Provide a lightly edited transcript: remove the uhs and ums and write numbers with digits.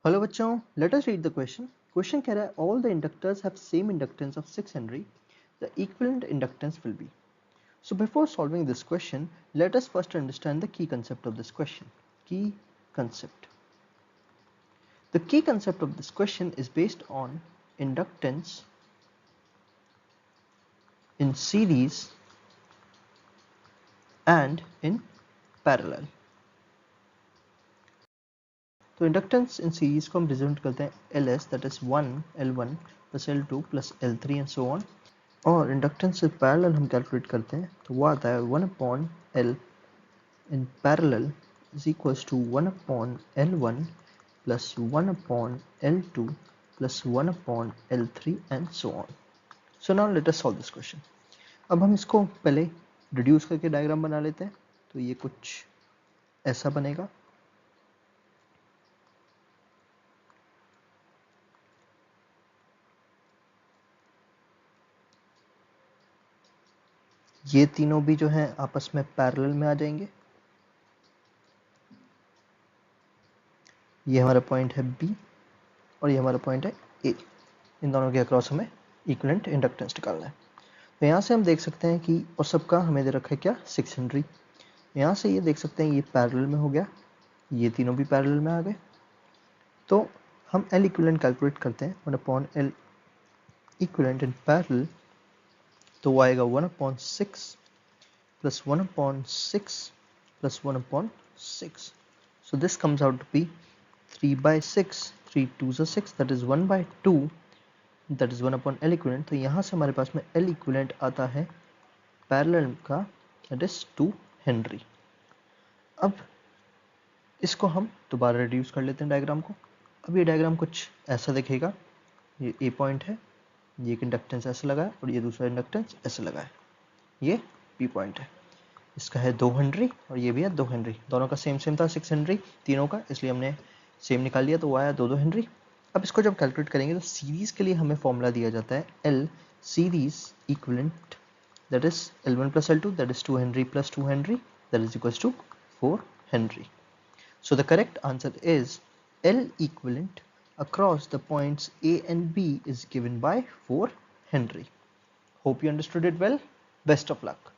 Hello बच्चों, let us read the question. Question कह रहा है all the inductors have same inductance of 6 Henry, the equivalent inductance will be. So before solving this question, let us first understand the key concept of this question. Key concept. The key concept of this question is based on inductance in series and in parallel. तो inductance in series को हम represent करते हैं ls, that is 1 L1 plus L2 plus L3 and so on. और inductance से parallel हम calculate करते हैं तो वो आता है 1/L in parallel is equals to 1/L1 plus 1/L2 plus 1/L3 and so on. So now let us solve this question. अब हम इसको पहले रिड्यूस करके डायग्राम बना लेते हैं। तो ये कुछ ऐसा बनेगा। ये तीनों भी जो हैं आपस में पैरेलल में आ जाएंगे। ये हमारा पॉइंट है B और ये हमारा पॉइंट है A। इन दोनों के अक्रॉस हमें इक्विवेलेंट इंडक्टेंस निकालना है। तो यहाँ से हम देख सकते हैं कि और सबका हमें दे रखा है क्या 6 हेनरी। यहाँ से ये देख सकते हैं ये पैरेलल में हो गया, ये तीनों भी पैरेलल में आ गए। तो हम L इक्विवेलेंट कैलकुलेट करते हैं 1/L इक्विवेलेंट इन पैरेलल। तो वो आएगा 1/6 plus 1/6 plus 1/6। So this comes out to be 3/6, 3 2s are 6, that is 1/2, that is 1/L equivalent। तो यहाँ से हमारे पास में L equivalent आता है पैरेलल का, that is 2 हेनरी। अब इसको हम दोबारा रिड्यूस कर लेते हैं डायग्राम को। अब ये डायग्राम कुछ ऐसा दिखेगा। ये A पॉइंट है, ये एक इंडक्टेंस ऐसे लगा है और ये दूसरा इंडक्टेंस ऐसे लगा है। ये B पॉइंट है, इसका है 2 हेनरी और ये भी है 2 हेनरी। दोनों का सेम था 6 हेनरी तीनों का, इसलिए हमने सेम निकाल लिया तो वो आया 2 हेनरी। अब इसको जब कैलकुलेट करेंगे तो सीरीज के लिए हमें फॉर्मूला दिया जाता है L series equivalent, that is L1 plus L2, that is 2 henry plus 2 henry, that is equals to 4 henry. So the correct answer is L equivalent across the points A and B is given by 4 Henry. Hope you understood it well. Best of luck.